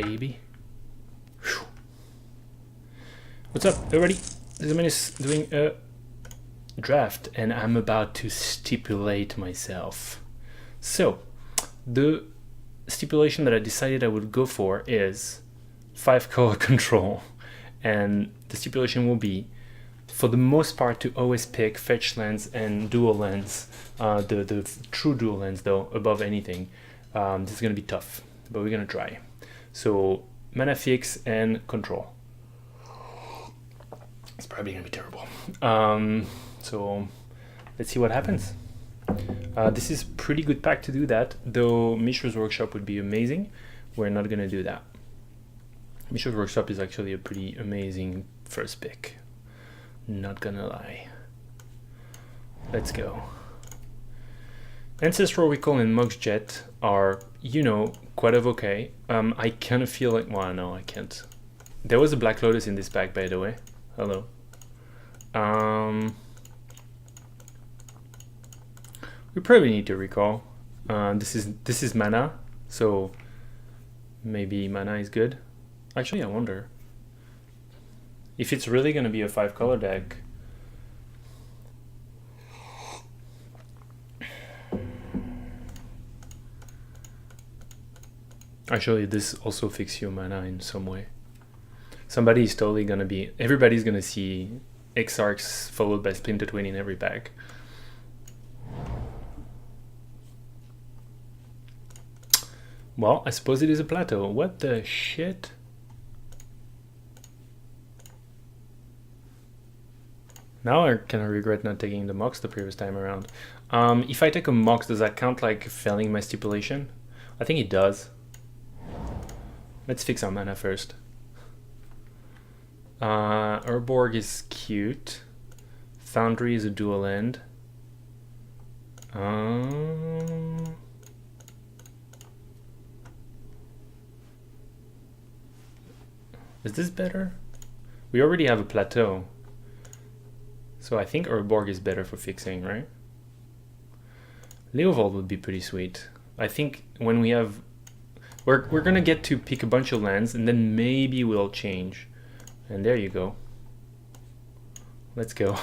baby. Whew. What's up, everybody? This man is doing a draft, and I'm about to stipulate myself. So, the stipulation that I decided I would go for is 5 color control, and the stipulation will be, for the most part, to always pick fetch lands and dual lands, the true dual lands though, above anything. This is gonna be tough, but we're gonna try. So mana fix and control. It's probably gonna be terrible. So let's see what happens. This is pretty good pack to do that, though Mishra's Workshop would be amazing. We're not gonna do that. Mishra's Workshop is actually a pretty amazing first pick. Not gonna lie. Let's go. Ancestral Recall and Mox Jet are, you know, quite of okay. I kind of feel like, well, no, I can't. There was a Black Lotus in this pack, by the way. Hello. We probably need to recall. This is mana, so maybe mana is good. Actually, I wonder if it's really gonna be a 5 color deck. Actually, this also fixes your mana in some way. Somebody is totally gonna be, everybody's gonna see Exarchs followed by Splinter Twin in every pack. Well, I suppose it is a plateau. What the shit? Now I kind of regret not taking the Mox the previous time around. If I take a Mox, does that count like failing my stipulation? I think it does. Let's fix our mana first. Urborg is cute. Foundry is a dual end. Is this better? We already have a plateau. So I think Urborg is better for fixing, right? Leovold would be pretty sweet. I think when we have... We're gonna get to pick a bunch of lands, and then maybe we'll change. And there you go. Let's go.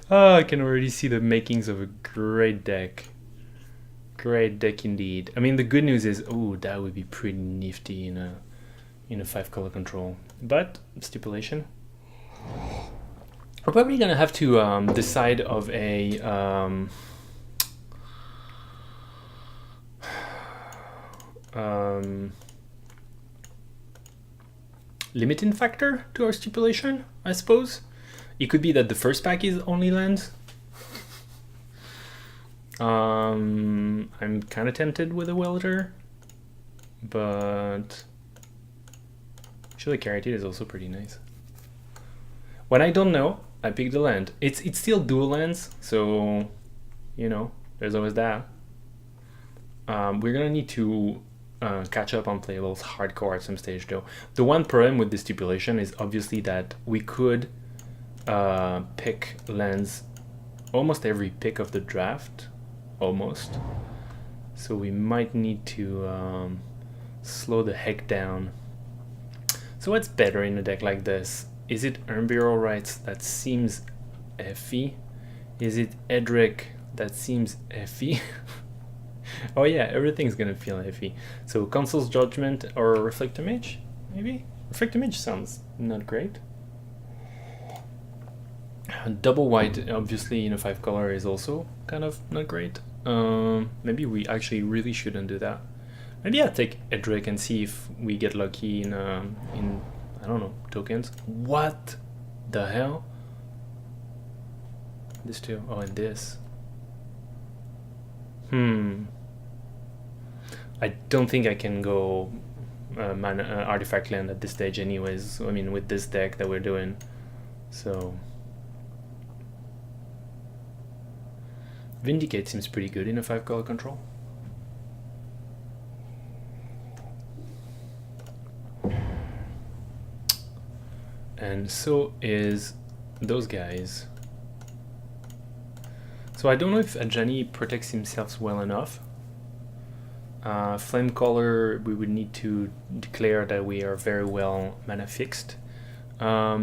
Oh, I can already see the makings of a great deck. Great deck indeed. I mean, the good news is, oh, that would be pretty nifty in a 5 color control. But stipulation. We're probably gonna have to decide of a limiting factor to our stipulation, I suppose. It could be that the first pack is only lands. I'm kind of tempted with a welder, but actually Carotid is also pretty nice. When I don't know, I pick the land. It's still dual lands, so you know, there's always that. We're gonna need to catch up on playables hardcore at some stage though. The one problem with this stipulation is obviously that we could pick lands almost every pick of the draft, almost. So we might need to slow the heck down. So what's better in a deck like this? Is it Umbral Rites? That seems effy. Is it Edric? That seems effy. Oh yeah, everything's gonna feel effy. So Consul's Judgment or Reflector Mage, maybe? Reflector Mage sounds not great. Double white, obviously in a 5 color, is also kind of not great. Maybe we actually really shouldn't do that. Maybe I'll take Edric and see if we get lucky in I don't know, tokens. What the hell? This too. Oh, and this. I don't think I can go artifact land at this stage anyways. I mean, with this deck that we're doing. So Vindicate seems pretty good in a 5 color control. And so is those guys. So I don't know if Ajani protects himself well enough. Flame Caller, we would need to declare that we are very well mana fixed. I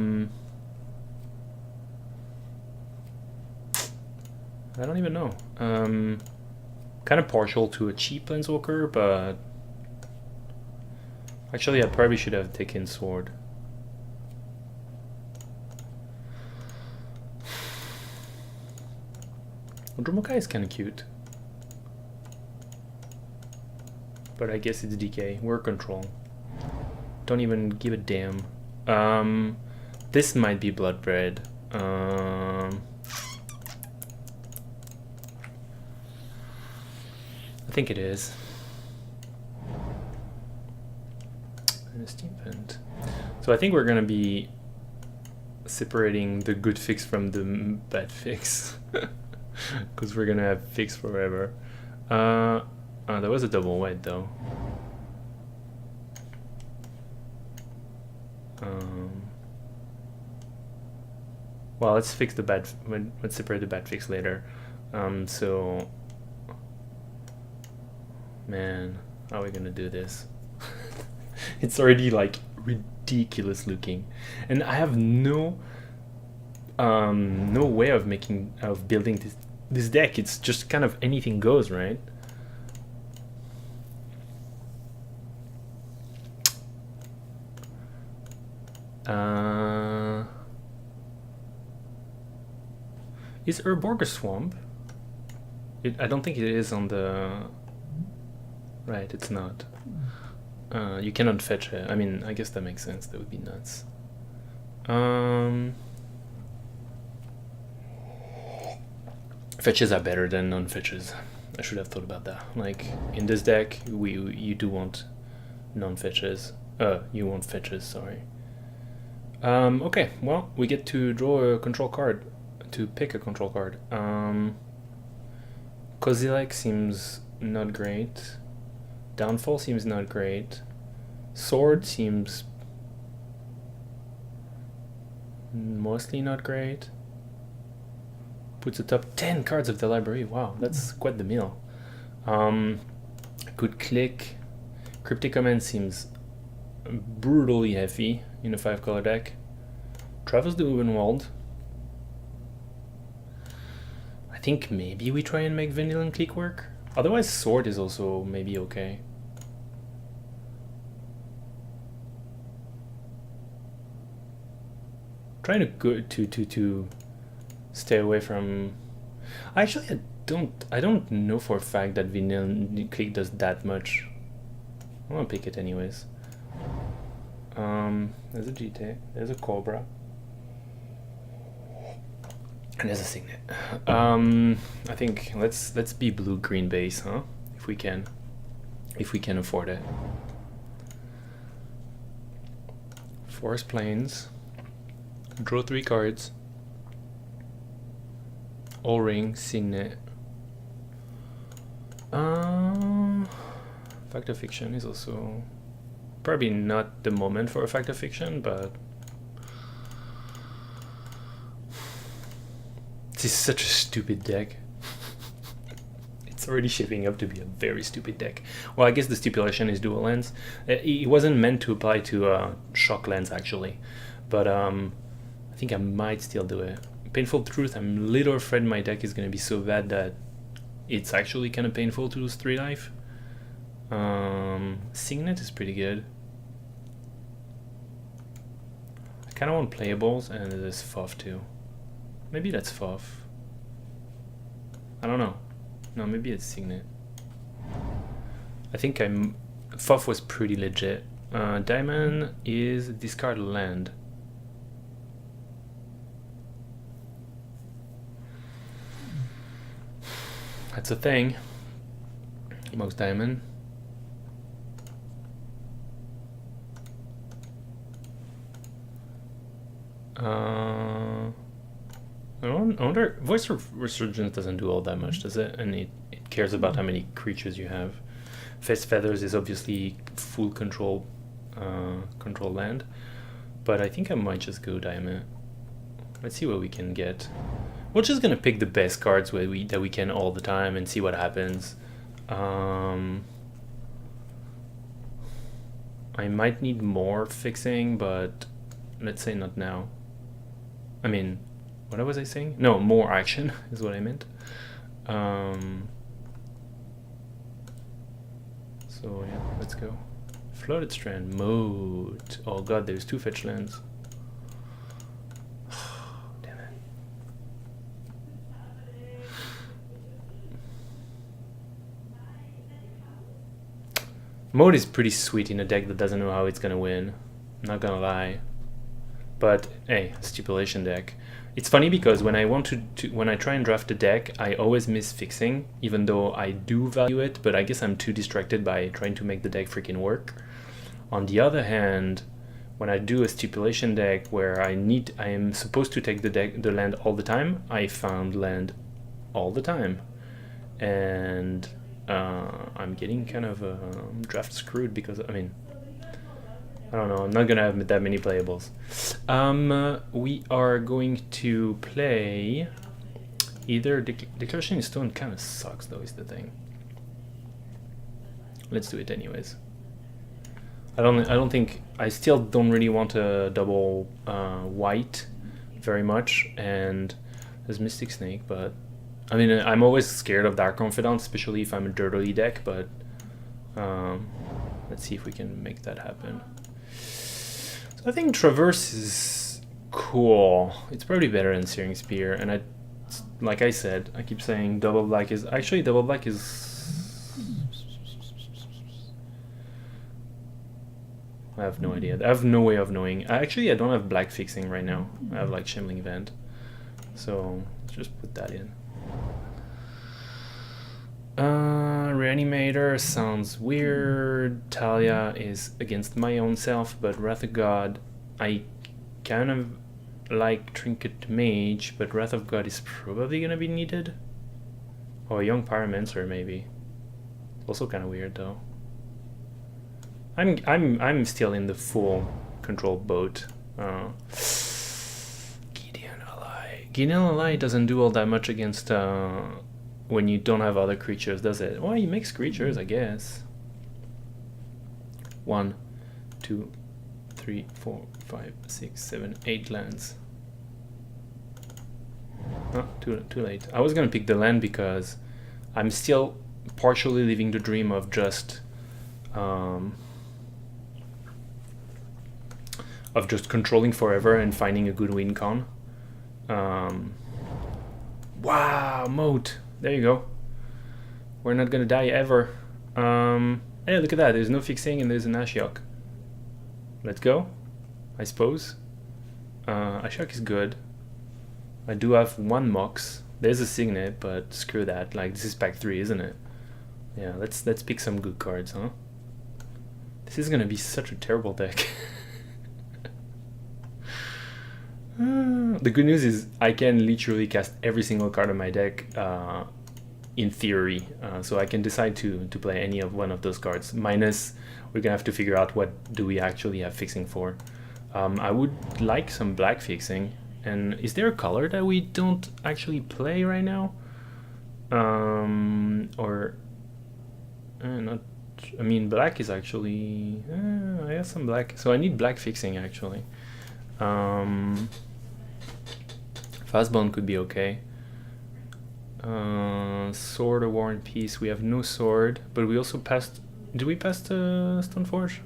don't even know. Kind of partial to a cheap Planeswalker, but actually I probably should have taken Sword. Dromokai is kind of cute. But I guess it's DK. We're control. Don't even give a damn. This might be Bloodbred. I think it is. And a Steam Vent. So I think we're gonna be separating the good fix from the bad fix. Because we're gonna have fix forever. There was a double white though. Well, let's fix the bad. Let's separate the bad fix later. So, man, how are we gonna do this? It's already like ridiculous looking, and I have no way of building this deck. It's just kind of anything goes, right? Is Urborg a swamp? I don't think it is on the... Right, it's not. You cannot fetch it. I mean, I guess that makes sense. That would be nuts. Fetches are better than non-fetches. I should have thought about that. Like, in this deck, you do want non-fetches. You want fetches, sorry. Okay, well, we get to draw a control card. To pick a control card. Kozilek seems not great. Downfall seems not great. Sword seems mostly not great. Puts the top 10 cards of the library. Wow, that's quite the meal. Good click. Cryptic Command seems brutally heavy in a 5-color deck. Travis the Ubenwald. I think maybe we try and make Vanilla and Click work. Otherwise, Sword is also maybe okay. Trying to go to stay away from. Actually, I don't know for a fact that Vanilla and Click does that much. I'm gonna pick it anyways. There's a GT. There's a Cobra. And there's a Signet. I think let's be blue-green base, huh? If we can afford it. Forest Plains. Draw 3 cards. O-Ring, Signet. Fact of Fiction is also probably not the moment for a Fact of Fiction, but this is such a stupid deck. It's already shaping up to be a very stupid deck. Well, I guess the stipulation is dual lands. It wasn't meant to apply to shock lands actually, but I think I might still do it. Painful Truth, I'm a little afraid my deck is gonna be so bad that it's actually kind of painful to lose 3 life. Signet is pretty good. I kind of want playables, and there's Foff too. Maybe that's Foff. I don't know. No, maybe it's Signet. I think Foff was pretty legit. Diamond is discard land. That's a thing. Mox Diamond. I wonder, Voice of Resurgence doesn't do all that much, does it? And it cares about how many creatures you have. Fist Feathers is obviously full control land, but I think I might just go Diamond. Let's see what we can get. We're just gonna pick the best cards that we can all the time and see what happens. I might need more fixing, but let's say not now. I mean, what was I saying? No, more action is what I meant. So yeah, let's go. Flooded Strand, Moat. Oh god, there's 2 fetch lands. Damn it. Moat is pretty sweet in a deck that doesn't know how it's gonna win. I'm not gonna lie. But hey, stipulation deck. It's funny because when I want when I try and draft a deck, I always miss fixing, even though I do value it, but I guess I'm too distracted by trying to make the deck freaking work. On the other hand, when I do a stipulation deck where I am supposed to take the land all the time, I found land all the time. And I'm getting kind of draft screwed because, I mean, I don't know, I'm not gonna have that many playables. We are going to play either Declaration in Stone. Kind of sucks though, is the thing. Let's do it anyways. I still don't really want a double white very much, and there's Mystic Snake, but I mean, I'm always scared of Dark Confidant, especially if I'm a dirtily deck, but let's see if we can make that happen. So I think Traverse is cool. It's probably better than Searing Spear, and like I said, I keep saying double black is actually double black is. I have no idea. I have no way of knowing. Actually, I don't have black fixing right now. I have like Shambling Vent, so let's just put that in. Reanimator sounds weird. Talia is against my own self, but Wrath of God, I kind of like Trinket Mage, but Wrath of God is probably gonna be needed. Or Young Pyromancer maybe. Also kind of weird though. I'm still in the full control boat. Gideon Ally. Gideon Ally doesn't do all that much against when you don't have other creatures, does it? Well, he makes creatures, I guess. 1, 2, 3, 4, 5, 6, 7, 8 lands. Oh, too late. I was gonna pick the land because I'm still partially living the dream of just controlling forever and finding a good win con. Wow, Moat. There you go. We're not gonna die ever. Hey, look at that. There's no fixing and there's an Ashiok. Let's go, I suppose. Ashiok is good. I do have 1 Mox. There's a Signet, but screw that. Like, this is pack 3, isn't it? Yeah, let's pick some good cards, huh? This is gonna be such a terrible deck. The good news is I can literally cast every single card in my deck in theory, so I can decide to play any of one of those cards, minus we're gonna have to figure out what do we actually have fixing for. I would like some black fixing, and is there a color that we don't actually play right now? Or not, I mean, black is actually I have some black, so I need black fixing actually. Fastbone could be okay. Sword of War and Peace. We have no sword, but we also passed. Did we pass the Stoneforge?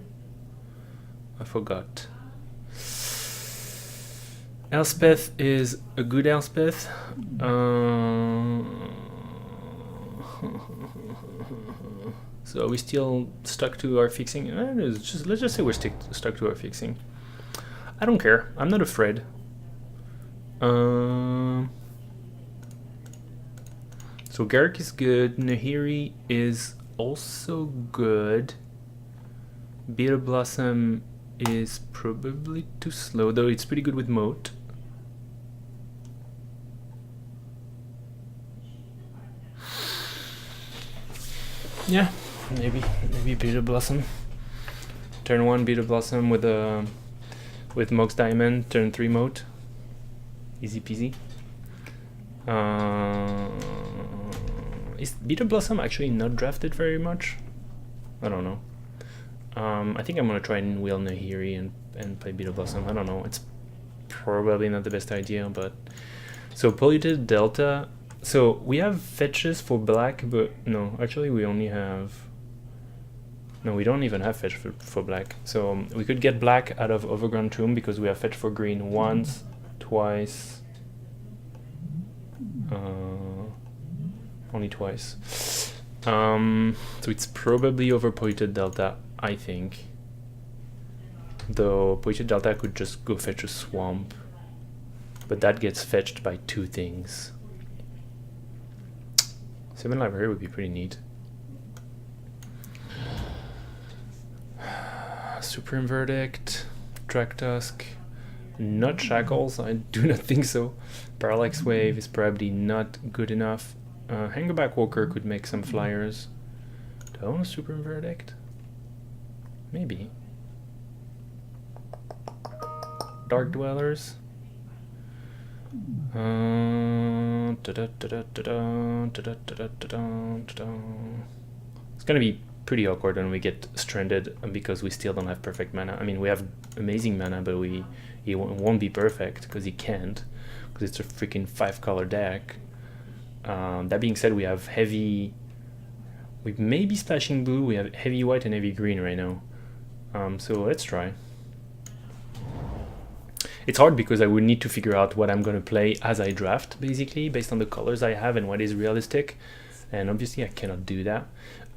I forgot. Elspeth is a good Elspeth. So are we still stuck to our fixing? Let's just say we're stuck to our fixing. I don't care. I'm not afraid. So Garruk is good. Nahiri is also good. Beetle Blossom is probably too slow, though it's pretty good with Moat. Yeah, maybe Beetle Blossom. Turn 1 Beetle Blossom with Mox Diamond. Turn 3 Moat. Easy peasy. Is Beetle Blossom actually not drafted very much? I don't know. I think I'm gonna try and wheel Nahiri and play Beetle Blossom. I don't know. It's probably not the best idea, but so Polluted Delta. So we have fetches for black, but no, actually we only have. No, we don't even have fetch for black. So we could get black out of Overground Tomb because we have fetch for green once, twice. Only twice. So it's probably over Polluted Delta, I think. Though Polluted Delta could just go fetch a swamp. But that gets fetched by 2 things. 7 Library would be pretty neat. Supreme Verdict, Dragtusk, not Shackles, I do not think so. Parallax Wave is probably not good enough. Hangerback Walker could make some flyers. Do I want a Supreme Verdict? Maybe. Dark Dwellers. It's gonna be pretty awkward when we get stranded because we still don't have perfect mana. I mean, we have amazing mana, but it won't be perfect because he can't, because it's a freaking 5-color deck. That being said, we have heavy. We may be splashing blue. We have heavy white and heavy green right now. So let's try. It's hard because I would need to figure out what I'm going to play as I draft, basically, based on the colors I have and what is realistic. And obviously I cannot do that.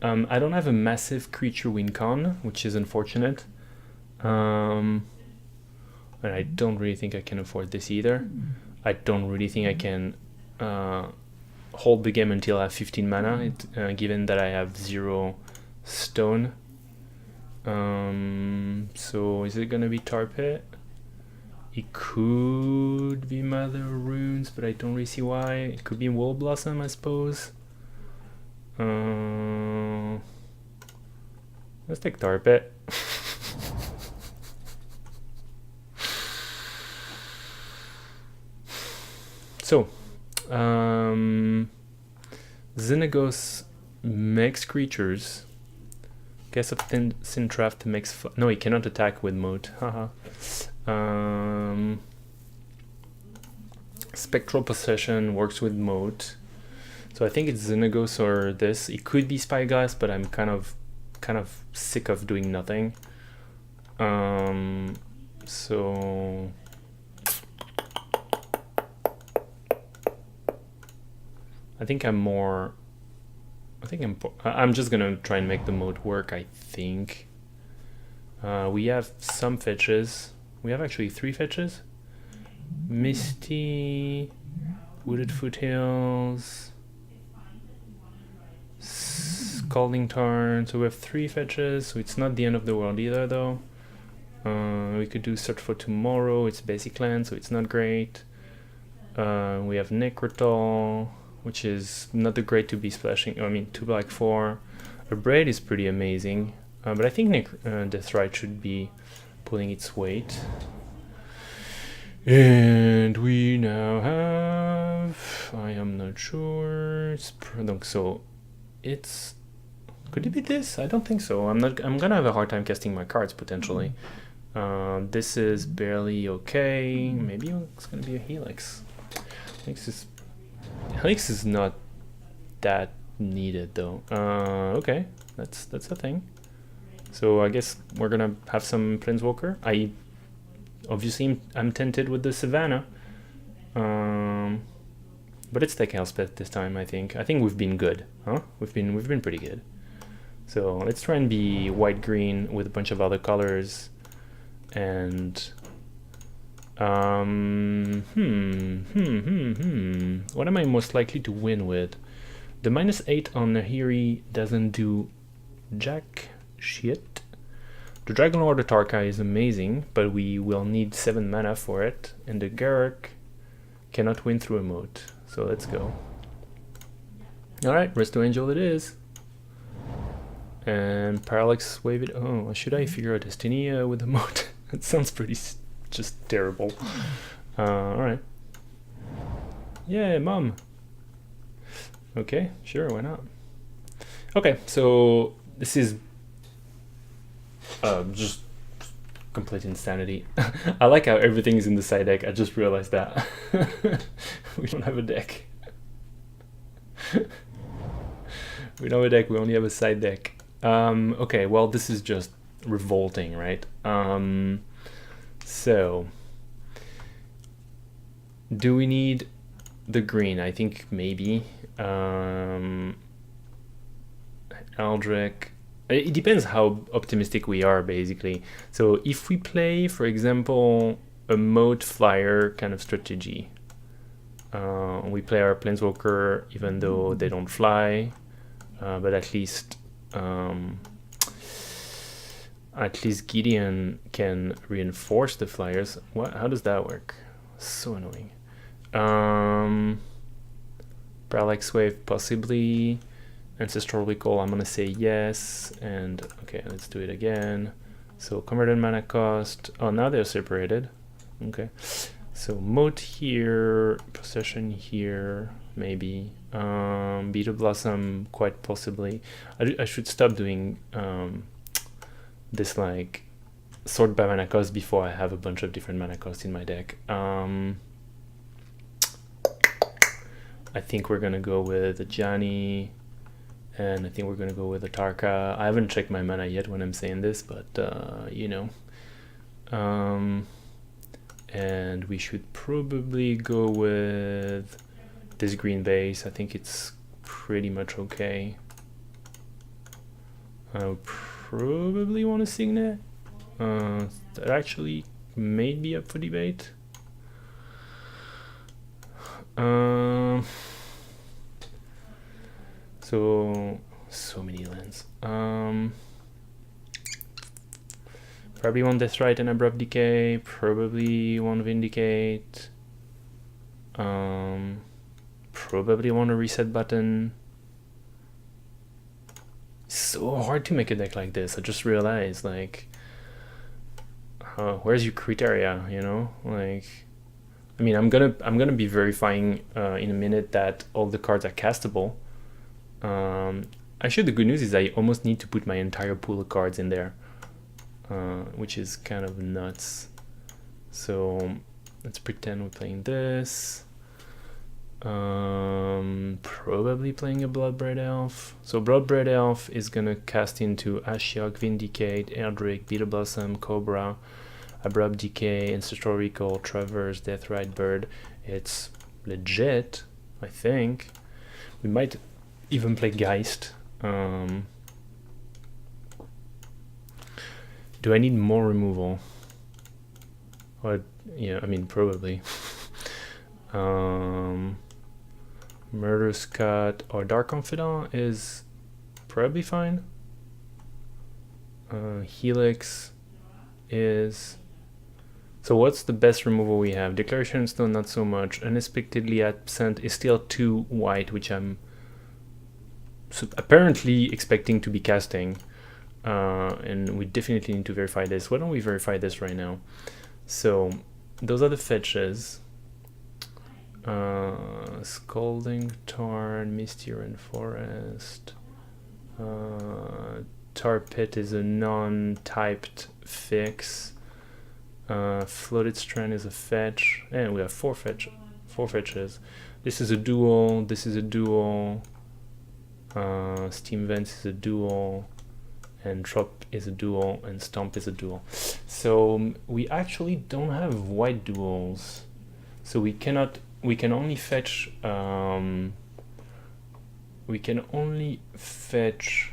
I don't have a massive creature win con, which is unfortunate. And I don't really think I can afford this either. I don't really think I can hold the game until I have 15 mana, given that I have 0 stone. So is it going to be Tar Pit? It could be Mother Runes, but I don't really see why. It could be Wool Blossom, I suppose. Let's take Tar Pit. So, Xenagos makes creatures. Guess of Sintraft makes. No, he cannot attack with Moat. Haha. Spectral Possession works with Moat. So I think it's Xenagos or this. It could be Spyglass, but I'm kind of sick of doing nothing. So I'm just gonna try and make the mode work, I think. We have some fetches. We have actually 3 fetches. Misty, Wooded Foothills, Scalding Tarn. So we have 3 fetches, so it's not the end of the world either though. We could do Search for Tomorrow. It's basic land, so it's not great. We have Necrotol, which is not the great to be splashing. I mean, 2 black 4. A Braid is pretty amazing, but I think Deathrite should be pulling its weight. And we now have. I am not sure. So it's. Could it be this? I don't think so. I'm gonna have a hard time casting my cards potentially. This is barely okay. Maybe it's gonna be a Helix. Helix is not that needed though. Okay, that's a thing. So I guess we're gonna have some Planeswalker. I'm tempted with the Savannah, but it's take Elspeth this time. I think we've been good, huh? We've been pretty good. So let's try and be white green with a bunch of other colors, and what am I most likely to win with? The -8 on Nahiri doesn't do jack shit. The Dragonlord Atarka is amazing, but we will need 7 mana for it, and the Garruk cannot win through a moat. So let's go. Alright, Resto Angel it is. And Parallax Wave it. Oh, should I figure out Destiny with a moat? That sounds pretty just terrible. Alright. Yeah, Mom. Okay, sure, why not? Okay, so this is Just complete insanity. I like how everything is in the side deck. I just realized that. We don't have a deck. We don't have a deck, we only have a side deck. Okay, well, this is just revolting, right? So, do we need the green? I think maybe. Aldrich. It depends how optimistic we are, basically. So if we play, for example, a moat flyer kind of strategy, we play our planeswalker even though they don't fly, but at least Gideon can reinforce the flyers. What? How does that work? So annoying. Parallax Wave possibly. Ancestral Recall, I'm gonna say yes, and okay, let's do it again. So converted mana cost, oh, now they're separated. Okay, so moat here, possession here, maybe. Beetle Blossom, quite possibly. I should stop doing this like sort by mana cost before I have a bunch of different mana costs in my deck. I think we're gonna go with a Gianni. And I think we're going to go with a Tarka. I haven't checked my mana yet when I'm saying this, but, you know. And we should probably go with this green base. I think it's pretty much okay. I probably want to Signet. That actually may be up for debate. So many lands. Probably one Deathrite and Abrupt Decay. Probably one Vindicate. Probably one a Reset Button. It's so hard to make a deck like this. I just realized, like, where's your criteria? You know, like, I mean, I'm gonna be verifying in a minute that all the cards are castable. Actually, the good news is I almost need to put my entire pool of cards in there, which is kind of nuts. So let's pretend we're playing this. Probably playing a Bloodbraid Elf. So Bloodbraid Elf is gonna cast into Ashiok, Vindicate, Eldritch, Beetle Blossom, Cobra, Abrupt Decay, Ancestral Recall, Traverse, Deathrite Bird. It's legit, I think. We might even play Geist. Do I need more removal? Or, yeah, I mean, probably. Murderous Cut or Dark Confidant is probably fine. Helix is... So what's the best removal we have? Declaration Stone, not so much. Unexpectedly Absent is still 2 white, which I'm apparently expecting to be casting. And we definitely need to verify this. Why don't we verify this right now? So those are the fetches. Scalding Tarn, Misty Rainforest. Tar Pit is a non-typed fix. Floated Strand is a fetch, and we have 4 fetches. This is a dual. This is a dual. Steam Vents is a dual, and Drop is a dual, and Stomp is a dual. So we actually don't have white duals. So we cannot. We can only fetch. We can only fetch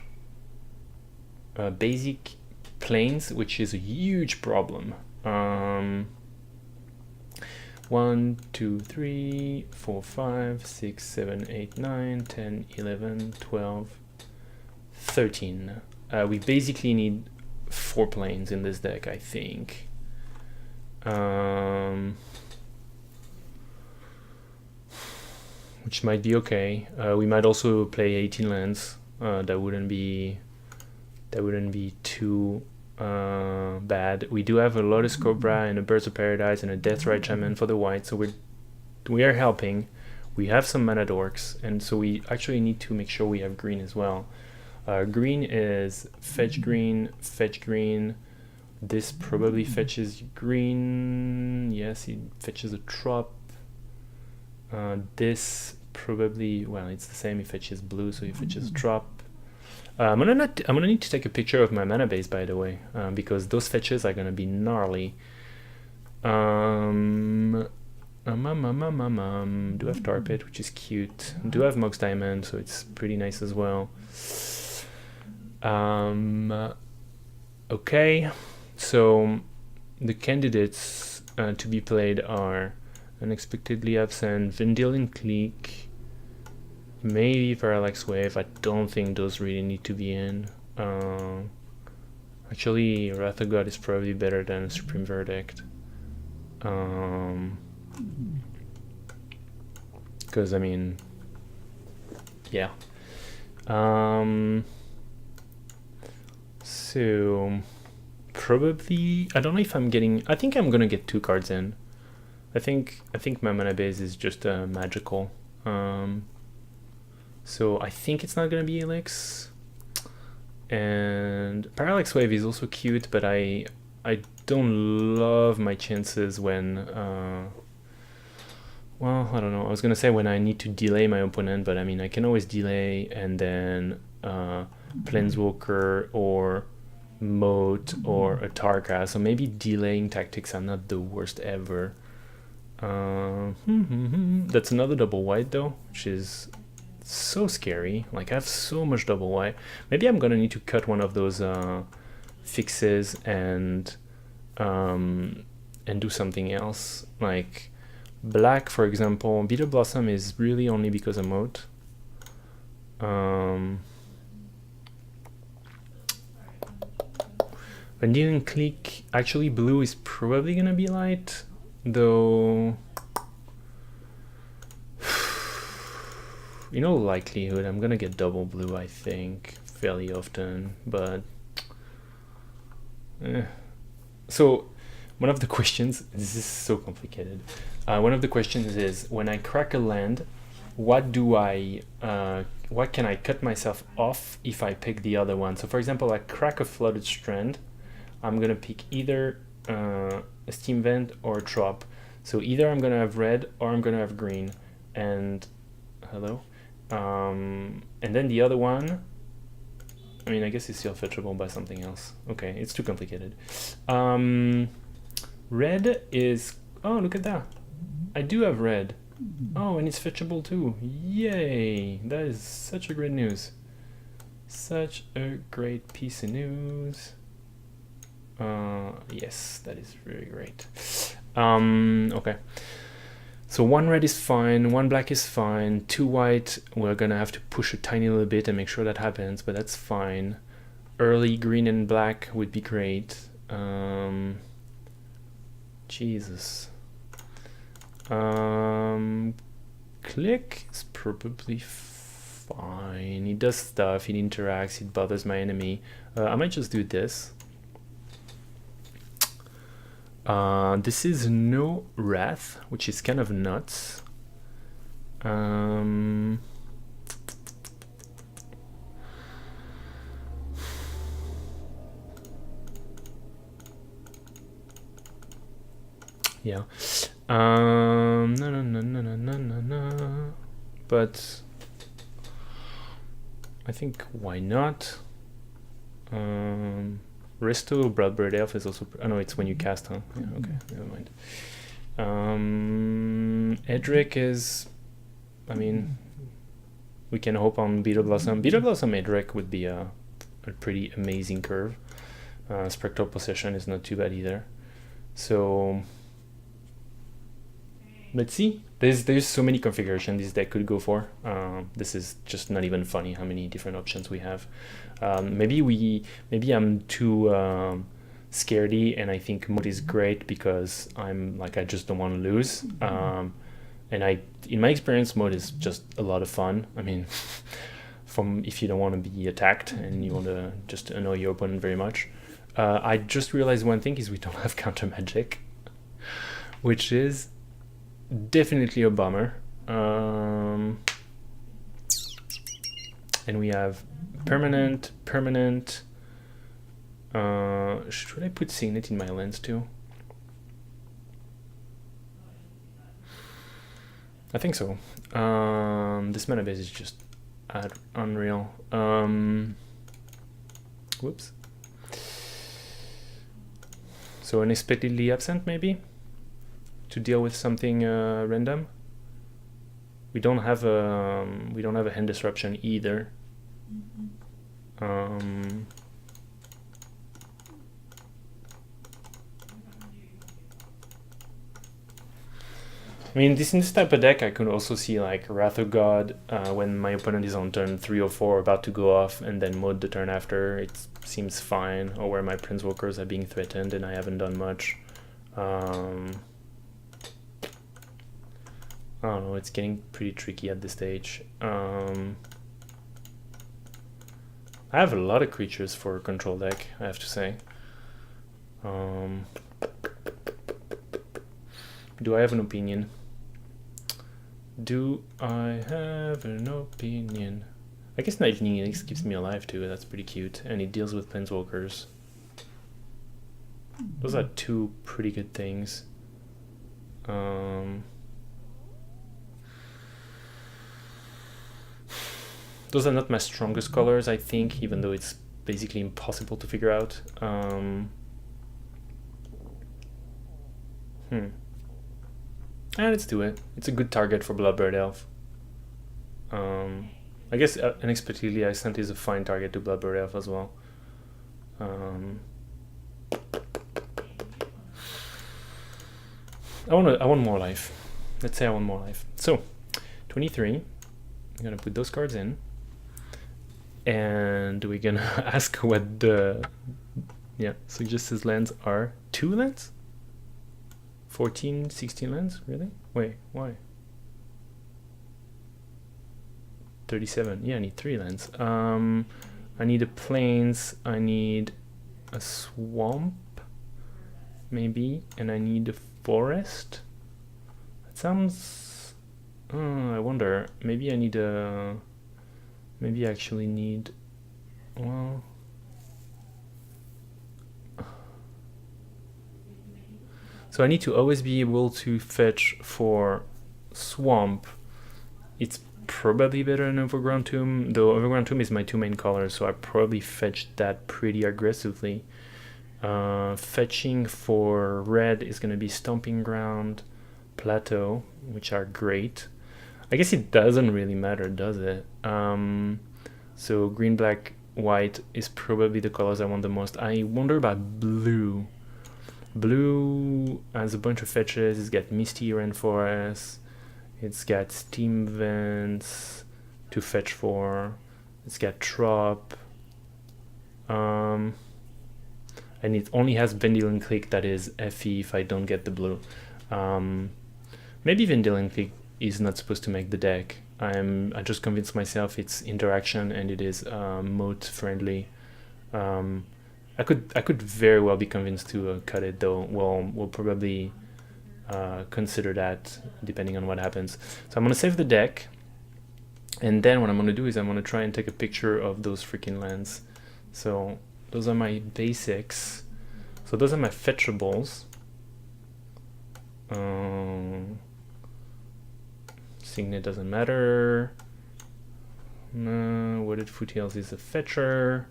basic planes, which is a huge problem. 1, 2, 3, 4, 5, 6, 7, 8, 9, 10, 11, 12, 13. We basically need 4 planes in this deck, I think. Which might be okay. We might also play 18 lands. That wouldn't be too bad. We do have a Lotus Cobra and a Birds of Paradise and a Deathrite Shaman for the white, so we are helping. We have some mana dorks, and so we actually need to make sure we have green as well. Green is fetch green, fetch green. This probably fetches green. Yes, it fetches a trop. This probably, well, it's the same. It fetches blue, so it fetches a trop. I'm gonna need to take a picture of my mana base, by the way, because those fetches are gonna be gnarly. Do have Tar Pit, which is cute. Do have Mox Diamond, so it's pretty nice as well. Okay, so the candidates to be played are Unexpectedly Absent, Vendilion Clique, maybe Parallax Wave. I don't think those really need to be in. Actually, Wrath of God is probably better than Supreme Verdict. Because I mean, yeah. So probably, I don't know if I'm getting. I think I'm gonna get 2 cards in. I think my mana base is just magical. So I think it's not gonna be Elix. And Parallax Wave is also cute, but I don't love my chances when well, I don't know. I was gonna say when I need to delay my opponent, but I mean I can always delay and then Planeswalker or Moat or a Tarka. So maybe delaying tactics are not the worst ever. That's another double white though, which is so scary. Like I have so much double white. Maybe I'm gonna need to cut one of those fixes and do something else. Like black, for example, Beetle Blossom is really only because of Moat. Vendilion Clique, actually blue is probably gonna be light, though. In all likelihood, I'm gonna get double blue, I think, fairly often, but so one of the questions, this is so complicated, one of the questions is, when I crack a land, what can I cut myself off if I pick the other one? So for example, I crack a Flooded Strand, I'm gonna pick either a Steam Vent or a Trop. So either I'm gonna have red or I'm gonna have green. And hello, and then the other one, I mean, I guess it's still fetchable by something else. Okay, it's too complicated. Red is, oh, look at that, I do have red. Oh, and it's fetchable too. Yay, that is such a great news. Such a great piece of news. Yes, that is very great. Okay, so 1 red is fine, 1 black is fine, 2 white, we're gonna have to push a tiny little bit and make sure that happens, but that's fine. Early green and black would be great. Jesus. Click is probably fine. He does stuff, he interacts, it bothers my enemy. I might just do this. This is no Wrath, which is kind of nuts. Yeah. No. But I think why not? Resto Bloodbraid Elf is also. Oh no, it's when you cast, huh? Yeah, okay, never mind. Edric is. I mean, we can hope on Beetle Blossom. Beetle Blossom Edric would be a pretty amazing curve. Spectral Possession is not too bad either. So let's see. There's so many configurations this deck could go for. This is just not even funny how many different options we have. Maybe I'm too scaredy, and I think Mode is great because I'm like, I just don't want to lose. And in my experience, Mode is just a lot of fun. I mean, from if you don't want to be attacked and you want to just annoy your opponent very much. I just realized one thing is we don't have counter magic, which is definitely a bummer. And we have permanent. Should I put Signet in my lens too? I think so. This mana base is just unreal. Whoops. So unexpectedly absent, maybe, to deal with something random. We don't have a hand disruption either. I mean, in this type of deck, I could also see like Wrath of God when my opponent is on turn 3 or 4 about to go off, and then mode the turn after. It seems fine. Or where my Planeswalkers are being threatened and I haven't done much. I don't know, it's getting pretty tricky at this stage. I have a lot of creatures for a control deck, I have to say. Do I have an opinion? Do I have an opinion? I guess Lightning Elix keeps me alive too, that's pretty cute. And it deals with Planeswalkers. Those are two pretty good things. Those are not my strongest colors, I think, even though it's basically impossible to figure out. Let's do it. It's a good target for Bloodbird Elf. I guess unexpectedly Ascent is a fine target to Bloodbird Elf as well. I want more life. Let's say I want more life. So 23. I'm gonna put those cards in. And we're gonna ask what the suggested lands are. 2 lands? 14, 16 lands? Really? Wait, why? 37. Yeah, I need 3 lands. I need a plains, I need a swamp, maybe, and I need a forest. That sounds... I wonder, maybe I need a... Maybe I actually need... Well... So I need to always be able to fetch for swamp. It's probably better than Overground Tomb, though Overground Tomb is my 2 main colors, so I probably fetch that pretty aggressively. Fetching for red is going to be Stomping Ground, Plateau, which are great. I guess it doesn't really matter, does it? So green, black, white is probably the colors I want the most. I wonder about blue. Blue has a bunch of fetches. It's got Misty Rainforest. It's got Steam Vents to fetch for. It's got Trop. And it only has Vendilion Clique that is FE if I don't get the blue. Maybe Vendilion Clique is not supposed to make the deck. I just convinced myself it's interaction and it is moat friendly. I could very well be convinced to cut it, though. We'll probably consider that depending on what happens. So I'm gonna save the deck, and then what I'm gonna do is I'm gonna try and take a picture of those freaking lands. So those are my basics. So those are my fetchables. Signet doesn't matter. Wooded Foothills is a fetcher.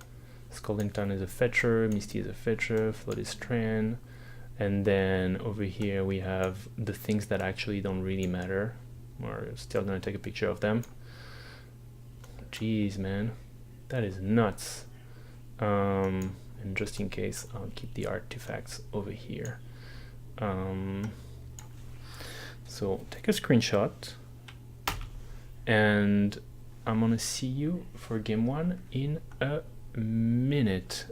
Scalding Town is a fetcher, Misty is a fetcher, Flooded Strand, and then over here we have the things that actually don't really matter. We're still gonna take a picture of them. Jeez, man, that is nuts. And just in case, I'll keep the artifacts over here. So take a screenshot, and I'm gonna see you for game 1 in a minute.